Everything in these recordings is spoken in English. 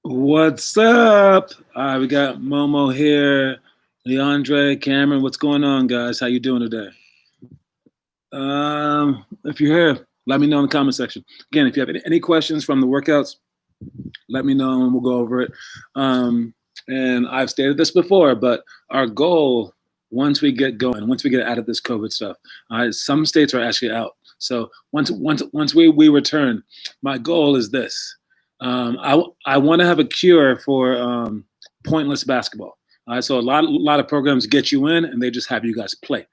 What's up? We got Momo here, Leandre, Cameron. What's going on, guys? How you doing today? If you're here, let me know in the comment section. Again, if you have any questions from the workouts, let me know and we'll go over it. And I've stated this before, but our goal, once we get going, once we get out of this COVID stuff, some states are actually out. So once we return, my goal is this. I want to have a cure for pointless basketball. All right, so a lot of programs get you in, and they just have you guys play.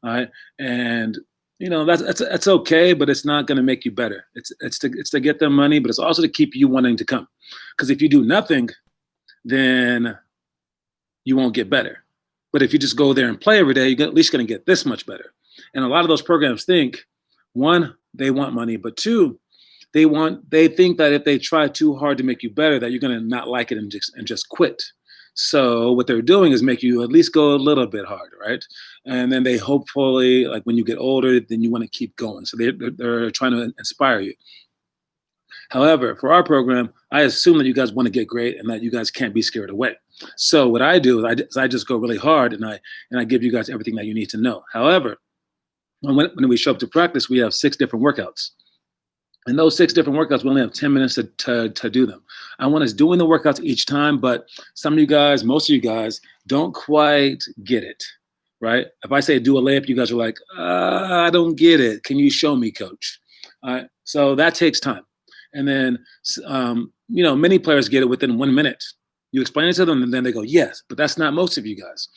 All right, and that's okay, but it's not going to make you better. It's to get them money, but it's also to keep you wanting to come. Because if you do nothing, then you won't get better. But if you just go there and play every day, you're at least going to get this much better. And a lot of those programs think, one, they want money, but two, they think that if they try too hard to make you better, that you're going to not like it and just quit. So what they're doing is make you at least go a little bit harder, right? And then they hopefully, like when you get older, then you want to keep going. So they're trying to inspire you. However, for our program, I assume that you guys want to get great and that you guys can't be scared away. So what I do is I just go really hard and I give you guys everything that you need to know. However, when we show up to practice, we have 6 different workouts. And those 6 different workouts, we only have 10 minutes to do them. I want us doing the workouts each time, but some of you guys, most of you guys, don't quite get it, right? If I say do a layup, you guys are like, I don't get it. Can you show me, coach? All right, so that takes time. And then, many players get it within 1 minute. You explain it to them, and then they go, yes, but that's not most of you guys.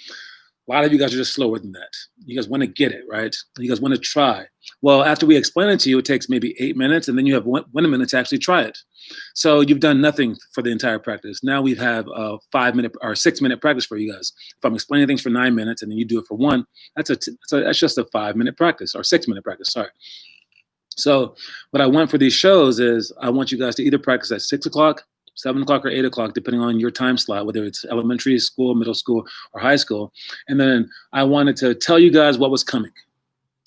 A lot of you guys are just slower than that. You guys want to get it, right? You guys want to try. Well, after we explain it to you, it takes maybe 8 minutes, and then you have 1 minute to actually try it. So you've done nothing for the entire practice. Now we have a 5-minute or 6-minute practice for you guys. If I'm explaining things for 9 minutes and then you do it for 1, that's just a 5-minute practice or 6-minute practice. Sorry. So what I want for these shows is I want you guys to either practice at 6 o'clock, 7 o'clock, or 8 o'clock, depending on your time slot, whether it's elementary school, middle school, or high school. And then I wanted to tell you guys what was coming.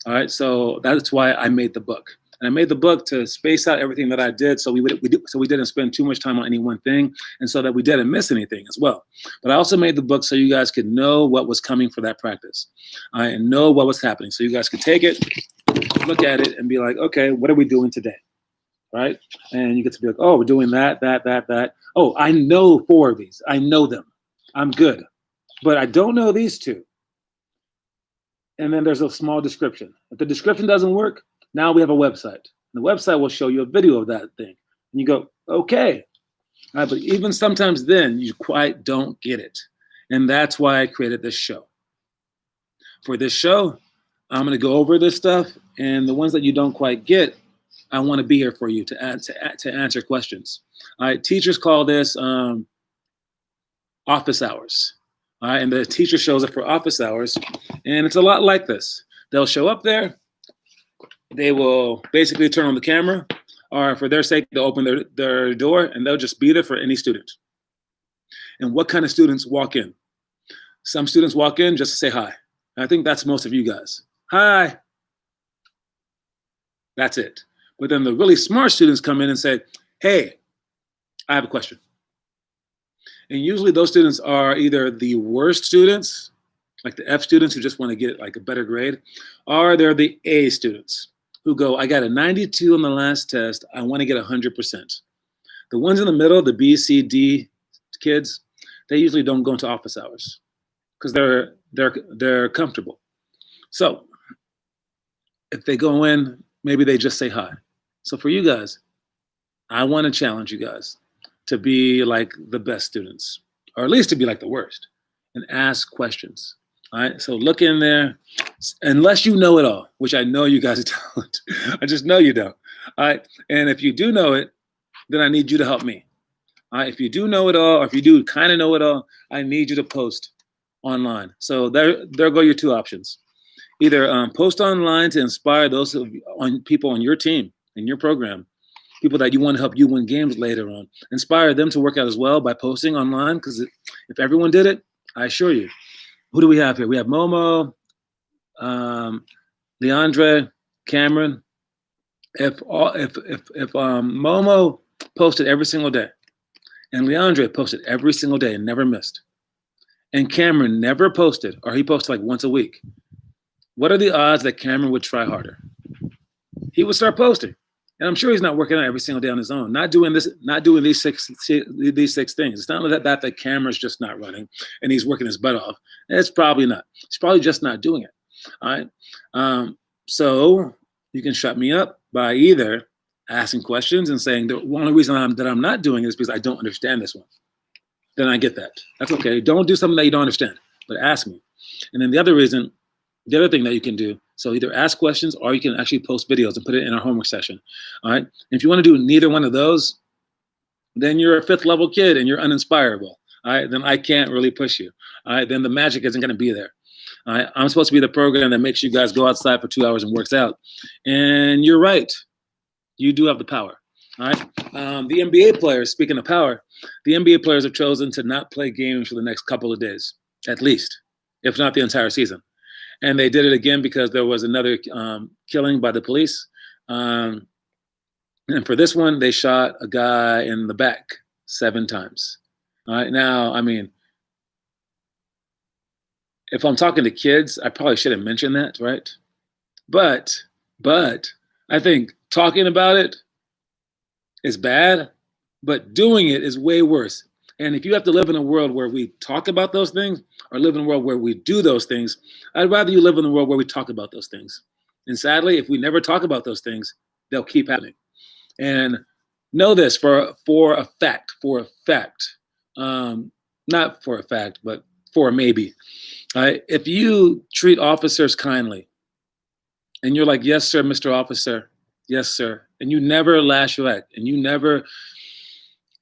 All right, so that's why I made the book. And I made the book to space out everything that I did, so we didn't spend too much time on any one thing, and so that we didn't miss anything as well. But I also made the book so you guys could know what was coming for that practice, and know what was happening, so you guys could take it, look at it, and be like, okay, what are we doing today? Right? And you get to be like, oh, we're doing that. Oh, I know 4 of these. I know them. I'm good. But I don't know these 2. And then there's a small description. If the description doesn't work, now we have a website. The website will show you a video of that thing. And you go, okay. All right, but even sometimes then, you quite don't get it. And that's why I created this show. For this show, I'm going to go over this stuff. And the ones that you don't quite get, I want to be here for you to answer questions. All right, teachers call this office hours. All right, and the teacher shows up for office hours, and it's a lot like this. They'll show up there. They will basically turn on the camera, or for their sake, they'll open their door, and they'll just be there for any student. And what kind of students walk in? Some students walk in just to say hi. I think that's most of you guys. Hi. That's it. But then the really smart students come in and say, hey, I have a question. And usually those students are either the worst students, like the F students who just want to get like a better grade, or they're the A students who go, I got a 92 on the last test. I want to get 100%. The ones in the middle, the B, C, D kids, they usually don't go into office hours because they're comfortable. So if they go in, maybe they just say hi. So for you guys, I want to challenge you guys to be like the best students, or at least to be like the worst, and ask questions. All right, so look in there, unless you know it all, which I know you guys don't. I just know you don't. All right, and if you do know it, then I need you to help me. All right, if you do know it all, or if you do kind of know it all, I need you to post online. So there go your 2 options. Either post online to inspire those people on your team, in your program, people that you want to help you win games later on. Inspire them to work out as well by posting online, because if everyone did it, I assure you. Who do we have here? We have Momo, Leandre, Cameron. If Momo posted every single day And Leandre posted every single day and never missed. And Cameron never posted, or he posted like once a week. What are the odds that Cameron would try harder? He would start posting. And I'm sure he's not working out every single day on his own, not doing these six things. It's not that Cameron's just not running and he's working his butt off. It's probably not. He's probably just not doing it. All right. So you can shut me up by either asking questions and saying the only reason that I'm not doing it is because I don't understand this one. Then I get that. That's okay. Don't do something that you don't understand, but ask me. And then the other thing that you can do, so either ask questions or you can actually post videos and put it in our homework session. All right. And if you want to do neither one of those, then you're a 5th level kid and you're uninspirable. All right. Then I can't really push you. All right. Then the magic isn't going to be there. All right. I'm supposed to be the program that makes you guys go outside for 2 hours and works out. And you're right. You do have the power. All right. The NBA players, speaking of power, the NBA players have chosen to not play games for the next couple of days, at least, if not the entire season. And they did it again because there was another killing by the police. And for this one, they shot a guy in the back 7 times. All right. Now, I mean, if I'm talking to kids, I probably shouldn't mention that, right? But I think talking about it is bad, but doing it is way worse. And if you have to live in a world where we talk about those things or live in a world where we do those things, I'd rather you live in a world where we talk about those things. And sadly, if we never talk about those things, they'll keep happening. And know this for a fact, not for a fact, but for a maybe. If you treat officers kindly and you're like, yes, sir, Mr. Officer, yes, sir, and you never lash your act and you never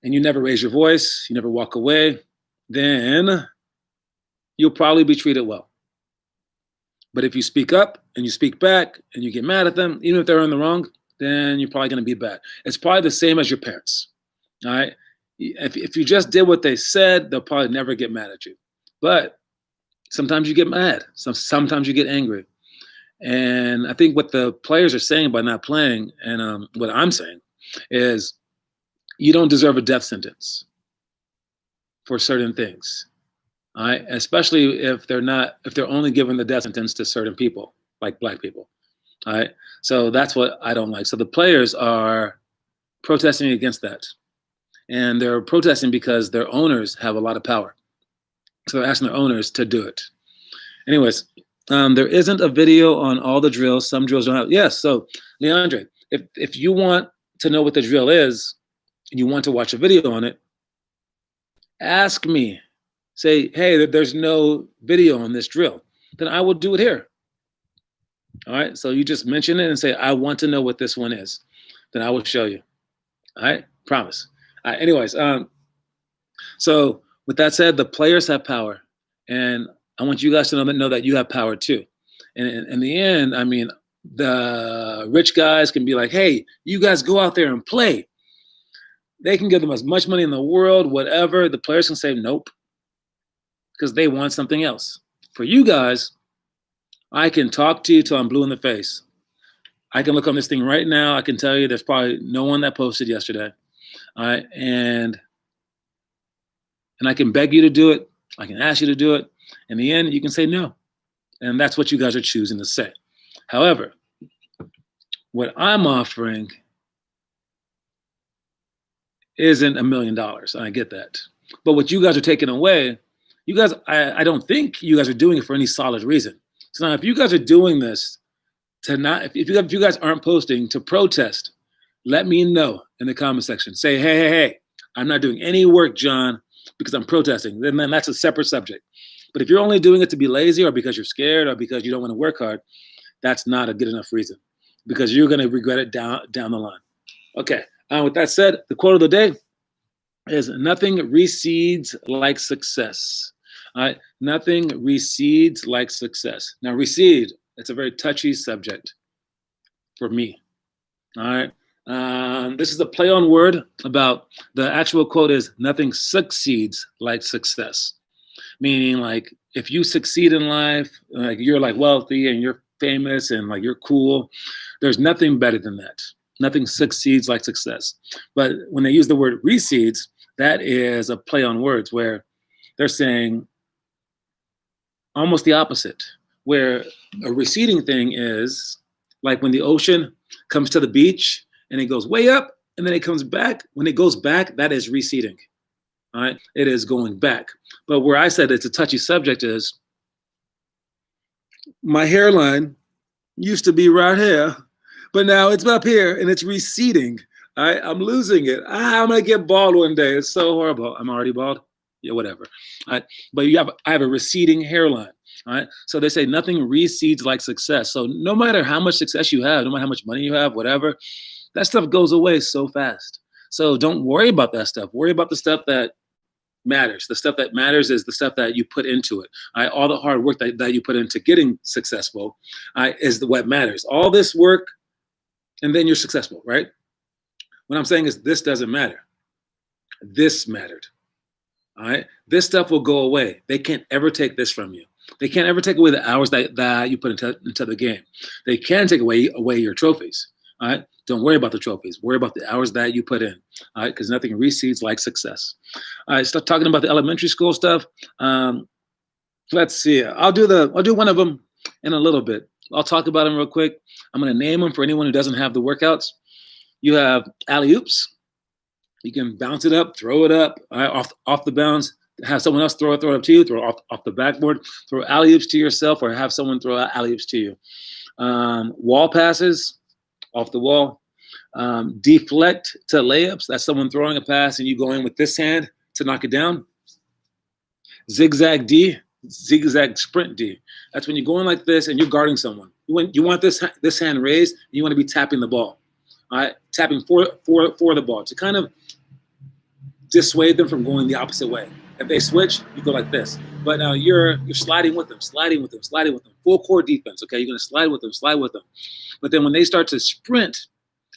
raise your voice, you never walk away, then you'll probably be treated well. But if you speak up and you speak back and you get mad at them, even if they're in the wrong, then you're probably going to be bad. It's probably the same as your parents. All right. If you just did what they said, they'll probably never get mad at you. But sometimes you get mad. Sometimes you get angry. And I think what the players are saying by not playing, and what I'm saying, is you don't deserve a death sentence for certain things. All right? Especially if they're only giving the death sentence to certain people, like Black people. All right. So that's what I don't like. So the players are protesting against that. And they're protesting because their owners have a lot of power. So they're asking their owners to do it. Anyways, there isn't a video on all the drills. Some drills don't have. Yes. So Leandre, if you want to know what the drill is and you want to watch a video on it, ask me. Say, hey, there's no video on this drill. Then I will do it here. All right. So you just mention it and say, I want to know what this one is. Then I will show you. All right. Promise. All right. Anyways, so with that said, the players have power. And I want you guys to know that you have power too. And in the end, I mean, the rich guys can be like, hey, you guys go out there and play. They can give them as much money in the world, whatever. The players can say nope, because they want something else. For you guys, I can talk to you till I'm blue in the face. I can look on this thing right now. I can tell you there's probably no one that posted yesterday. All right, and I can beg you to do it. I can ask you to do it. In the end, you can say no. And that's what you guys are choosing to say. However, what I'm offering isn't $1 million. I get that. But what you guys are taking away, you guys, I don't think you guys are doing it for any solid reason. So now if you guys are doing this to not, if you guys aren't posting to protest, let me know in the comment section. Say, hey, I'm not doing any work, John, because I'm protesting. Then that's a separate subject. But if you're only doing it to be lazy or because you're scared or because you don't want to work hard, that's not a good enough reason, because you're going to regret it down the line. Okay. With that said, the quote of the day is nothing recedes like success. All right. Nothing recedes like success. Now, recede, it's a very touchy subject for me. All right. This is a play on word about the actual quote is nothing succeeds like success. Meaning, like, if you succeed in life, like you're like wealthy and you're famous and like you're cool, there's nothing better than that. Nothing succeeds like success. But when they use the word recedes, That is a play on words where they're saying almost the opposite, where a receding thing is like when the ocean comes to the beach and it goes way up and then it comes back. When it goes back, that is receding. All right, it is going back. But where I said it's a touchy subject is my hairline used to be right here, but now it's up here and it's receding. All right, I'm losing it. I'm gonna get bald one day. It's so horrible. I'm already bald. Yeah, whatever. All right, but I have a receding hairline. All right, so they say nothing recedes like success. So no matter how much success you have, no matter how much money you have, whatever, that stuff goes away so fast. So don't worry about that stuff. Worry about the stuff that matters. The stuff that matters is the stuff that you put into it. All the hard work that you put into getting successful is what matters. All this work, and then you're successful, right? What I'm saying is this doesn't matter. This mattered. All right? This stuff will go away. They can't ever take this from you. They can't ever take away the hours that you put into the game. They can take away your trophies. All right? Don't worry about the trophies. Worry about the hours that you put in. All right? Because nothing recedes like success. All right, start talking about the elementary school stuff. Let's see. I'll do one of them in a little bit. I'll talk about them real quick. I'm going to name them for anyone who doesn't have the workouts. You have alley-oops. You can bounce it up, throw it up, off the bounds. Have someone else throw it up to you. Throw it off the backboard. Throw alley-oops to yourself, or have someone throw alley-oops to you. Wall passes off the wall. Deflect to layups. That's someone throwing a pass and you go in with this hand to knock it down. Zigzag D, zigzag sprint D. That's when you're going like this and you're guarding someone. You want this hand raised, and you want to be tapping the ball. All right, tapping for the ball to kind of dissuade them from going the opposite way. If they switch, you go like this. But now you're sliding with them. Full court defense. Okay, you're gonna slide with them. But then when they start to sprint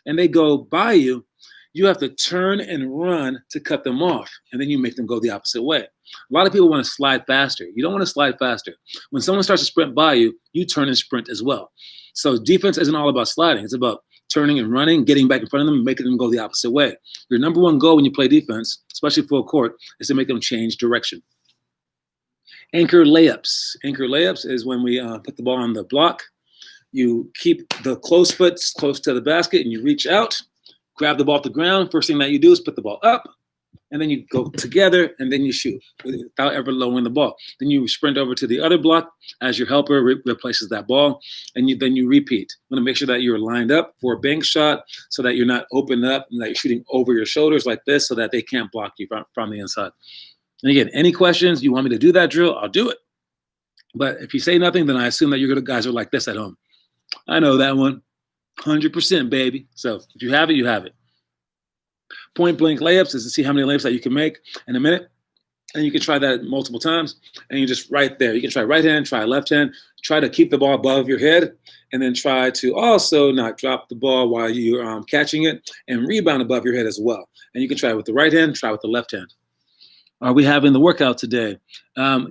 and they go by you, you have to turn and run to cut them off, and then you make them go the opposite way. A lot of people want to slide faster. You don't want to slide faster. When someone starts to sprint by you, you turn and sprint as well. So defense isn't all about sliding. It's about turning and running, getting back in front of them, and making them go the opposite way. Your number one goal when you play defense, especially full court, is to make them change direction. Anchor layups. Anchor layups is when we put the ball on the block. You keep the close foot close to the basket, and you reach out, grab the ball off the ground. First thing that you do is put the ball up, and then you go together, and then you shoot without ever lowering the ball. Then you sprint over to the other block as your helper replaces that ball, and then you repeat. You want to make sure that you're lined up for a bank shot so that you're not open up and that you're shooting over your shoulders like this so that they can't block you from the inside. And again, any questions, you want me to do that drill, I'll do it. But if you say nothing, then I assume that your guys are like this at home. I know that one. 100%, baby. So if you have it, you have it. Point blank layups is to see how many layups that you can make in a minute. And you can try that multiple times. And you just right there. You can try right hand, try left hand. Try to keep the ball above your head. And then try to also not drop the ball while you're catching it. And rebound above your head as well. And you can try with the right hand, try with the left hand. Are we having the workout today?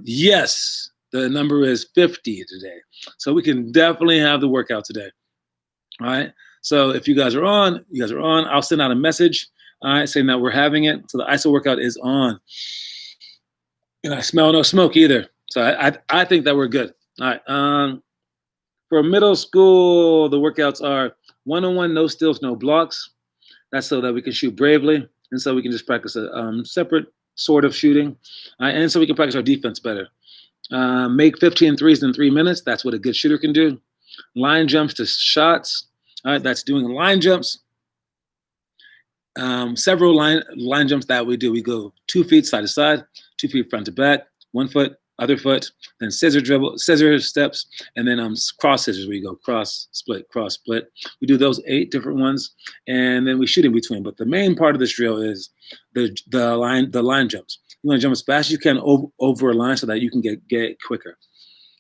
Yes. The number is 50 today. So we can definitely have the workout today. All right. So if you guys are on, I'll send out a message, all right, saying that we're having it. So the ISO workout is on. And I smell no smoke either. So I think that we're good. All right. For middle school, the workouts are 1-on-1, no steals, no blocks. That's so that we can shoot bravely. And so we can just practice a separate sort of shooting. And so we can practice our defense better. Make 15 threes in 3 minutes. That's what a good shooter can do. Line jumps to shots. All right, that's doing line jumps. Several line jumps that we do. We go 2 feet side to side, 2 feet front to back, 1 foot, other foot, then scissor steps, and then cross scissors where you go cross, split, cross, split. We do those 8 different ones, and then we shoot in between. But the main part of this drill is the line jumps. You want to jump as fast as you can over a line so that you can get quicker.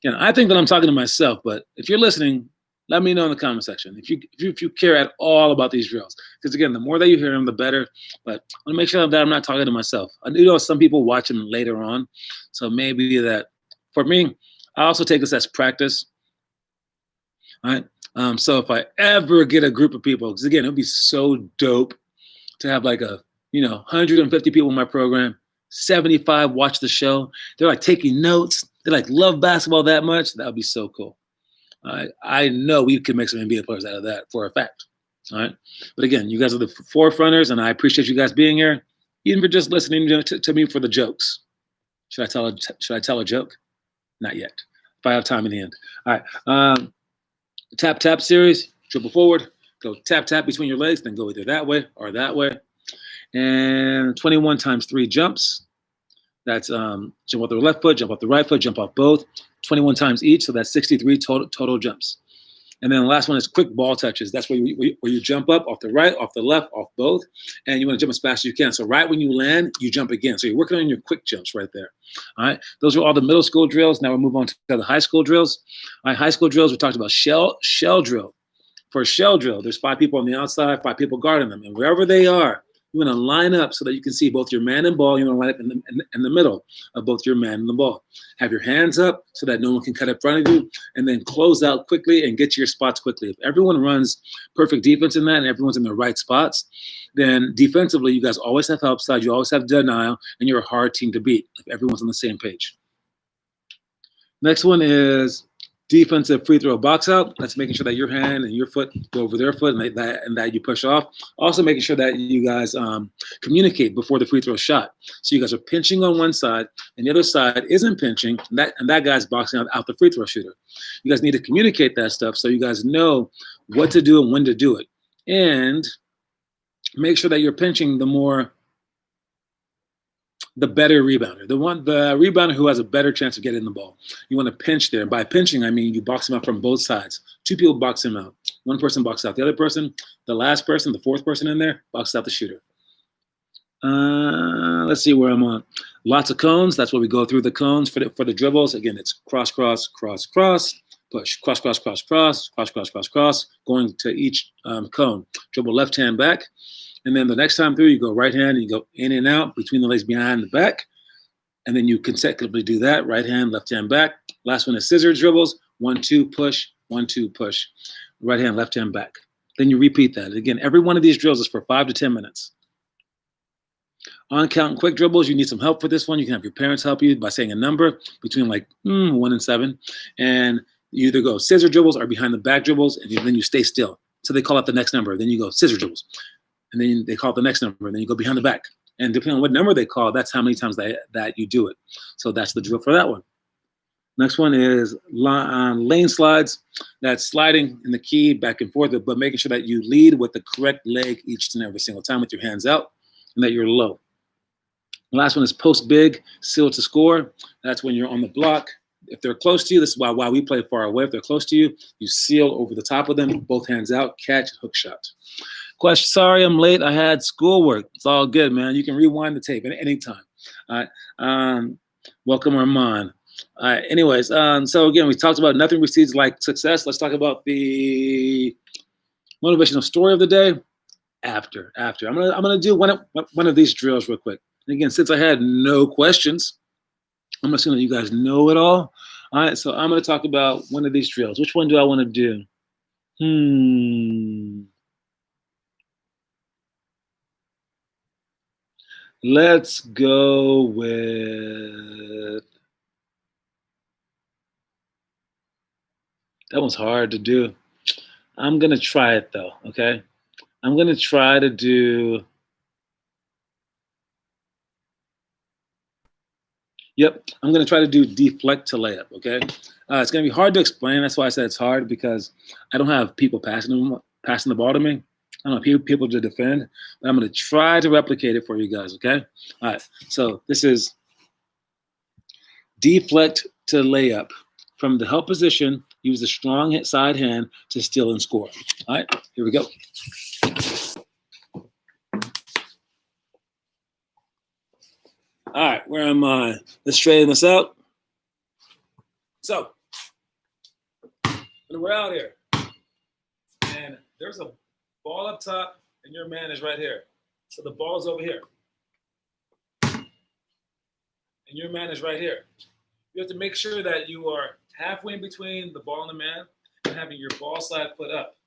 I think that I'm talking to myself, but if you're listening, let me know in the comment section if you care at all about these drills. Because again, the more that you hear them, the better. But I want to make sure that I'm not talking to myself. I do know some people watch them later on, so maybe that for me, I also take this as practice. All right. So if I ever get a group of people, because again, it would be so dope to have like a 150 people in my program, 75 watch the show. They're like taking notes. They like love basketball that much. That would be so cool. I know we could make some NBA players out of that for a fact. All right. But again, you guys are the forefronters, and I appreciate you guys being here, even for just listening to me for the jokes. Should I tell a joke? Not yet. If I have time in the end. All right. Tap, tap series, dribble forward, go tap, tap between your legs, then go either that way or that way. And 21 times 3 jumps. That's jump off the left foot, jump off the right foot, jump off both. 21 times each, so that's 63 total jumps. And then the last one is quick ball touches. That's where you jump up off the right, off the left, off both, and you want to jump as fast as you can. So right when you land, you jump again. So you're working on your quick jumps right there. All right, those are all the middle school drills. Now we'll move on to the high school drills. All right, high school drills, we talked about shell drill. For a shell drill, there's 5 people on the outside, 5 people guarding them, and wherever they are, you want to line up so that you can see both your man and ball. You want to line up in the middle of both your man and the ball. Have your hands up so that no one can cut in front of you, and then close out quickly and get to your spots quickly. If everyone runs perfect defense in that and everyone's in the right spots, then defensively, you guys always have help side, you always have denial, and you're a hard team to beat if everyone's on the same page. Next one is defensive free throw box out. That's making sure that your hand and your foot go over their foot and that you push off. Also making sure that you guys communicate before the free throw shot. So you guys are pinching on one side and the other side isn't pinching, and that guy's boxing out the free throw shooter. You guys need to communicate that stuff so you guys know what to do and when to do it. And make sure that you're pinching the better rebounder, the rebounder who has a better chance of getting the ball. You want to pinch there. By pinching, I mean you box him out from both sides. 2 people box him out. 1 person boxes out the other person. The last person, the 4th person in there, boxes out the shooter. Let's see where I'm on. Lots of cones. That's what we go through the cones for the dribbles. Again, it's cross, cross, cross, cross, push, cross, cross, cross, cross, cross, cross, cross, cross, going to each cone. Dribble left hand back. And then the next time through, you go right hand, and you go in and out between the legs behind the back. And then you consecutively do that, right hand, left hand back. Last one is scissor dribbles, 1, 2, push, 1, 2, push. Right hand, left hand back. Then you repeat that. Again, every one of these drills is for 5 to 10 minutes. On count and quick dribbles, you need some help for this one. You can have your parents help you by saying a number between 1 and 7. And you either go scissor dribbles or behind the back dribbles, and then you stay still. So they call out the next number. Then you go scissor dribbles. And then they call it the next number, and then you go behind the back. And depending on what number they call, that's how many times that you do it. So that's the drill for that one. Next one is lane slides. That's sliding in the key back and forth, but making sure that you lead with the correct leg each and every single time with your hands out and that you're low. The last one is post big, seal to score. That's when you're on the block. If they're close to you, this is why we play far away. If they're close to you, you seal over the top of them, both hands out, catch, hook shot. Question, sorry I'm late. I had schoolwork. It's all good, man. You can rewind the tape at any time. All right. Welcome, Armand. All right. Anyways, so again, we talked about nothing precedes like success. Let's talk about the motivational story of the day after. I'm gonna do one of these drills real quick. And again, since I had no questions, I'm assuming that you guys know it all. All right. So I'm gonna talk about one of these drills. Which one do I want to do? Let's go with, that one's hard to do. I'm going to try it though, okay? I'm going to try to do, I'm going to try to do deflect to layup, okay? It's going to be hard to explain. That's why I said it's hard, because I don't have people passing the ball to me. I don't know, people to defend, but I'm going to try to replicate it for you guys, okay? All right, so this is deflect to layup. From the help position, use the strong side hand to steal and score. All right, here we go. All right, where am I? Let's straighten this out. So, we're out here, and there's a ball up top, and your man is right here. So the ball is over here. And your man is right here. You have to make sure that you are halfway in between the ball and the man and having your ball side foot up,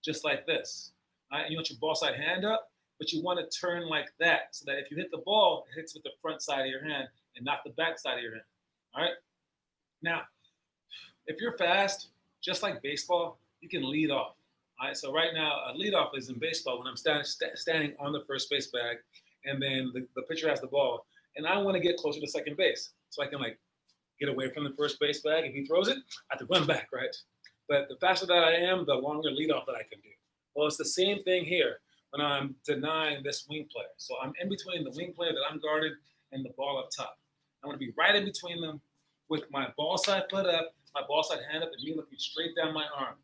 just like this. All right? And you want your ball side hand up, but you want to turn like that so that if you hit the ball, it hits with the front side of your hand and not the back side of your hand. All right? Now, if you're fast, just like baseball, you can lead off. All right, so right now, a leadoff is in baseball when I'm standing on the first base bag, and then the pitcher has the ball, and I want to get closer to second base so I can like get away from the first base bag. If he throws it, I have to run back, right? But the faster that I am, the longer leadoff that I can do. Well, it's the same thing here when I'm denying this wing player. So I'm in between the wing player that I'm guarded and the ball up top. I want to be right in between them with my ball side foot up, my ball side hand up, and me looking straight down my arm.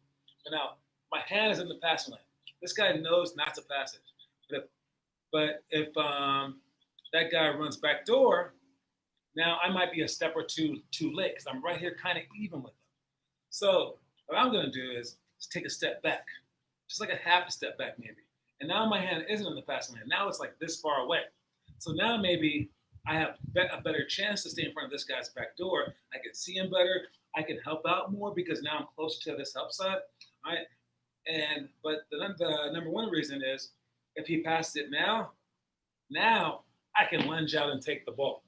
And now, my hand is in the passing lane. This guy knows not to pass it. But if that guy runs back door, now I might be a step or two too late because I'm right here kind of even with him. So what I'm going to do is take a step back, just like a half a step back maybe. And now my hand isn't in the passing lane. Now it's like this far away. So now maybe I have a better chance to stay in front of this guy's back door. I can see him better. I can help out more because now I'm closer to this help side. All right. But the number one reason is if he passes it now I can lunge out and take the ball.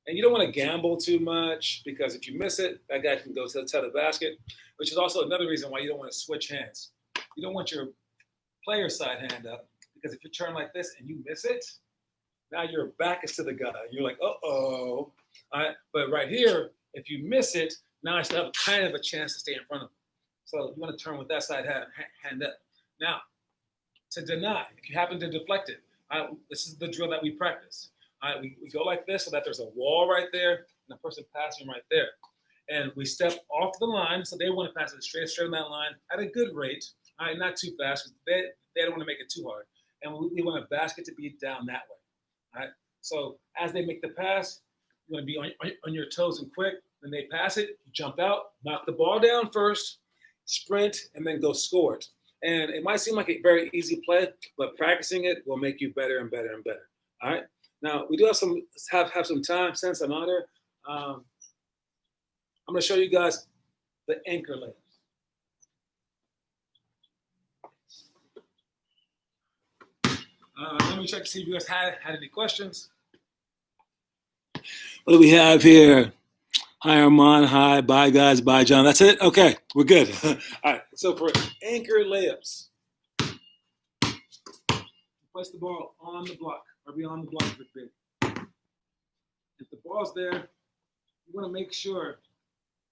And you don't want to gamble too much because if you miss it, that guy can go to the basket, which is also another reason why you don't want to switch hands. You don't want your player side hand up because if you turn like this and you miss it, now your back is to the guy. You're like, uh-oh. All right? But right here, if you miss it, now I still have kind of a chance to stay in front of him. So you want to turn with that side hand up. Now, to deny, if you happen to deflect it, this is the drill that we practice. We go like this so that there's a wall right there and the person passing right there. And we step off the line, so they want to pass it straight on that line at a good rate, not too fast. They don't want to make it too hard. And we want a basket to be down that way. All right? So as they make the pass, you want to be on your toes and quick. When they pass it, you jump out, knock the ball down first, sprint, and then go score it. And it might seem like a very easy play, but practicing it will make you better and better and better. All right. Now we do have some time since I'm out there. I'm going to show you guys the anchor layups. Let me check to see if you guys had any questions. What do we have here? Hi, Armand. Hi. Bye, guys. Bye, John. That's it? Okay. We're good. All right. So for anchor layups, place the ball on the block or beyond the block with big. If the ball's there, you want to make sure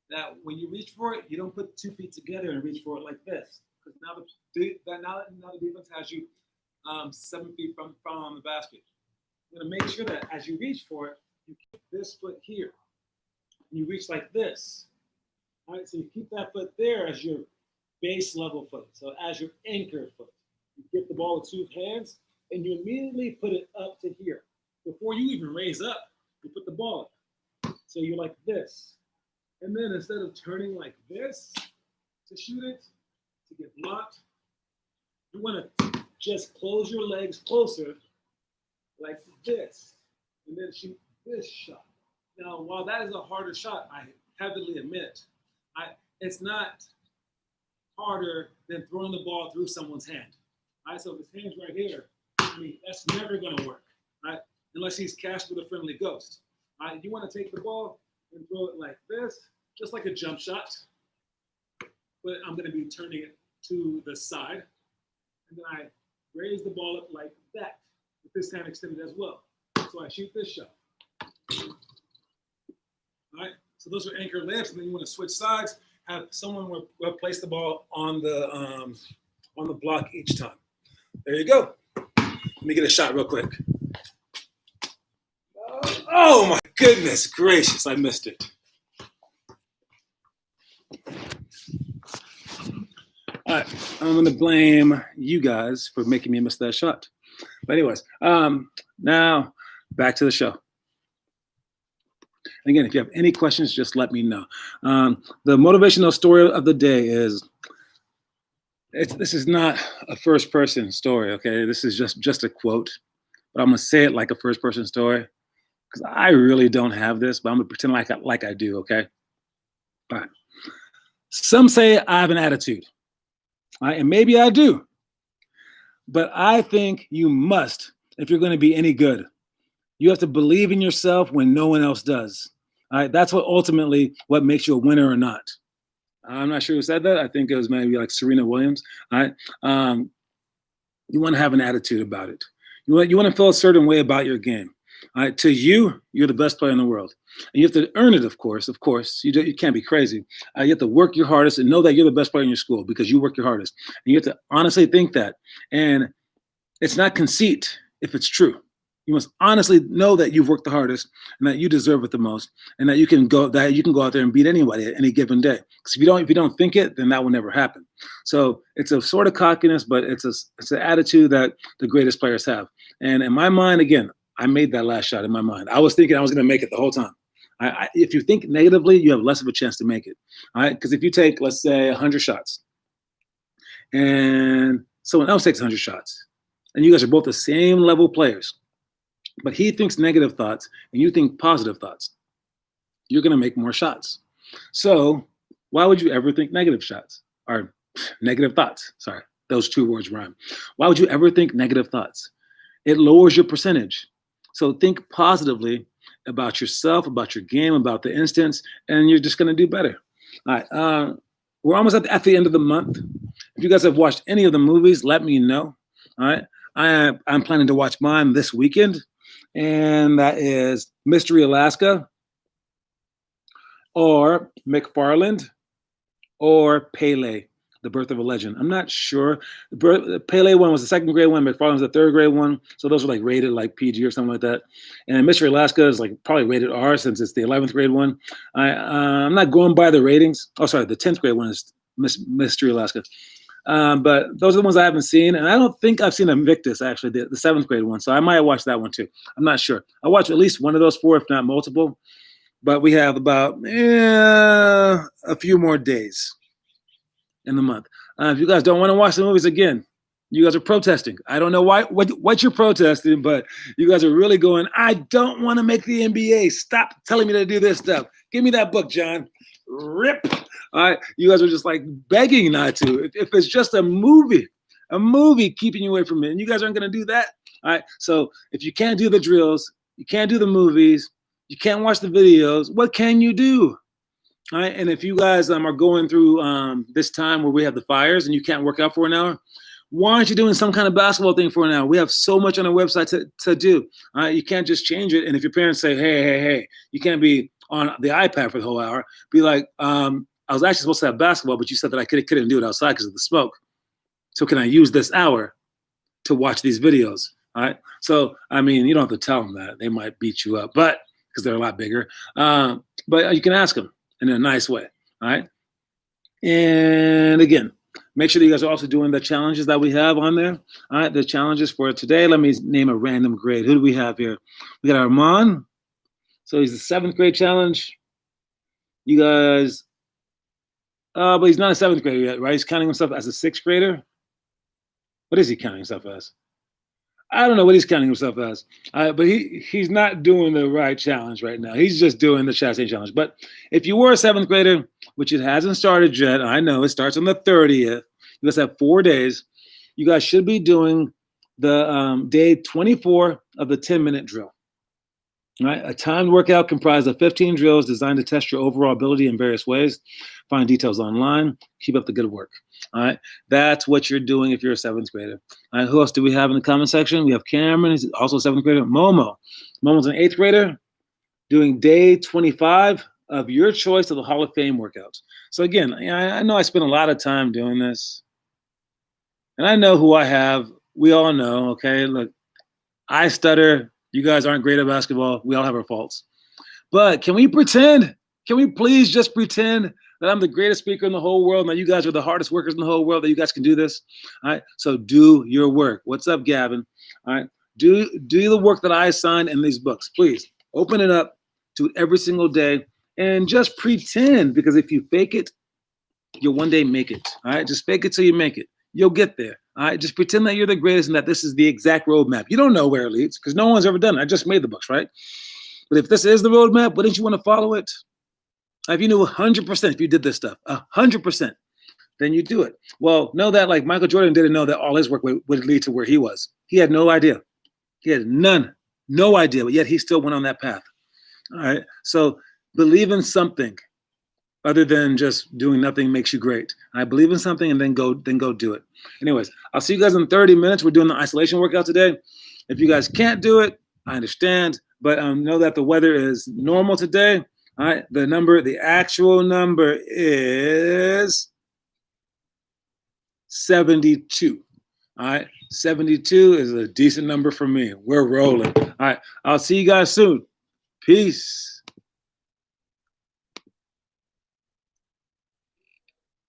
that when you reach for it, you don't put 2 feet together and reach for it like this. Because now the defense has you 7 feet from the basket. You want to make sure that as you reach for it, you keep this foot here. And you reach like this. All right, so you keep that foot there as your base level foot. So as your anchor foot. You get the ball with 2 hands, and you immediately put it up to here. Before you even raise up, you put the ball up. So you're like this. And then instead of turning like this to shoot it, to get blocked, you want to just close your legs closer like this. And then shoot this shot. Now, while that is a harder shot, I heavily admit, it's not harder than throwing the ball through someone's hand. Right? So if his hand's right here, that's never going to work, right? Unless he's cast with a friendly ghost. Right? You want to take the ball and throw it like this, just like a jump shot. But I'm going to be turning it to the side. And then I raise the ball up like that, with this hand extended as well. So I shoot this shot. All right, so those are anchor layups, and then you want to switch sides. Have someone place the ball on the block each time. There you go. Let me get a shot real quick. Oh my goodness gracious! I missed it. All right, I'm going to blame you guys for making me miss that shot. But anyways, now back to the show. And again, if you have any questions, just let me know. The motivational story of the day is, this is not a first-person story, okay? This is just a quote, but I'm going to say it like a first-person story because I really don't have this, but I'm going to pretend like I do, okay? All right. Some say I have an attitude, all right? And maybe I do, But I think you must, if you're going to be any good. You have to believe in yourself when no one else does. All right, that's what makes you a winner or not. I'm not sure who said that. I think it was maybe like Serena Williams. All right, you want to have an attitude about it. You want to feel a certain way about your game. All right, to you, you're the best player in the world, and you have to earn it. Of course, you can't be crazy. You have to work your hardest and know that you're the best player in your school because you work your hardest. And you have to honestly think that. And it's not conceit if it's true. You must honestly know that you've worked the hardest and that you deserve it the most, and that you can go out there and beat anybody at any given day. Because if you don't think it, then that will never happen. So it's a sort of cockiness, but it's an attitude that the greatest players have. And in my mind, again, I made that last shot in my mind. I was thinking I was going to make it the whole time. If you think negatively, you have less of a chance to make it. All right, because if you take, let's say, 100 shots, and someone else takes 100 shots, and you guys are both the same level players, but he thinks negative thoughts and you think positive thoughts, you're going to make more shots. So why would you ever think negative shots or negative thoughts? Sorry, those two words rhyme. Why would you ever think negative thoughts? It lowers your percentage. So think positively about yourself, about your game, about the instance, and you're just going to do better. All right. We're almost at the end of the month. If you guys have watched any of the movies, let me know. All right. I'm planning to watch mine this weekend, and that is Mystery Alaska or McFarland or Pele, The Birth of a Legend. I'm not sure. The Pele one was the second grade one. McFarland was the third grade one. So those are like rated like PG or something like that. And Mystery Alaska is like probably rated R since it's the 11th grade one. I'm not going by the ratings. Oh, sorry. The 10th grade one is Mystery Alaska. But those are the ones I haven't seen. And I don't think I've seen Invictus, actually, the 7th grade one. So I might watch that one too. I'm not sure. I watched at least one of those 4, if not multiple. But we have about a few more days in the month. If you guys don't want to watch the movies again, you guys are protesting. I don't know what you're protesting, but you guys are really going, I don't want to make the NBA. Stop telling me to do this stuff. Give me that book, John. Rip. All right, you guys are just like begging not to. If it's just a movie keeping you away from it, and you guys aren't going to do that. All right, so if you can't do the drills, you can't do the movies, you can't watch the videos, what can you do? All right, and if you guys are going through this time where we have the fires and you can't work out for an hour, why aren't you doing some kind of basketball thing for an hour? We have so much on our website to do. All right, you can't just change it. And if your parents say, hey, you can't be on the iPad for the whole hour, be like, I was actually supposed to have basketball, but you said that I couldn't do it outside because of the smoke. So can I use this hour to watch these videos? All right. So, I mean, you don't have to tell them that. They might beat you up, but because they're a lot bigger. But you can ask them in a nice way. All right. And again, make sure that you guys are also doing the challenges that we have on there. All right. The challenges for today. Let me name a random grade. Who do we have here? We got Armand. So he's the 7th grade challenge. You guys. But he's not a 7th grader yet, right? He's counting himself as a 6th grader. What is he counting himself as? I don't know what he's counting himself as. But he's not doing the right challenge right now. He's just doing the Chastain challenge. But if you were a 7th grader, which it hasn't started yet, I know it starts on the 30th. You guys have 4 days. You guys should be doing the day 24 of the 10-minute drill. All right, a timed workout comprised of 15 drills designed to test your overall ability in various ways. Find details online. Keep up the good work. All right, that's what you're doing if you're a 7th grader. All right, who else do we have in the comment section? We have Cameron, he's also a 7th grader. Momo's an 8th grader doing day 25 of your choice of the Hall of Fame workouts. So again, I know I spend a lot of time doing this, and I know who I have. We all know, okay? Look, I stutter. You guys aren't great at basketball. We all have our faults. But can we pretend? Can we please just pretend that I'm the greatest speaker in the whole world and that you guys are the hardest workers in the whole world, that you guys can do this? All right, so do your work. What's up, Gavin? All right, do the work that I assigned in these books. Please open it up, do it every single day, and just pretend, because if you fake it, you'll one day make it. All right, just fake it till you make it. You'll get there. All right, just pretend that you're the greatest and that this is the exact roadmap. You don't know where it leads because no one's ever done it. I just made the books, right? But if this is the roadmap, wouldn't you want to follow it? If you knew 100%, if you did this stuff, 100%, then you do it. Well, know that like Michael Jordan didn't know that all his work would lead to where he was. He had no idea. He had no idea, but yet he still went on that path. All right. So believe in something other than just doing nothing makes you great. I believe in something and then go do it. Anyways, I'll see you guys in 30 minutes. We're doing the isolation workout today. If you guys can't do it, I understand, but know that the weather is normal today. All right. The actual number is 72. All right. 72 is a decent number for me. We're rolling. All right. I'll see you guys soon. Peace.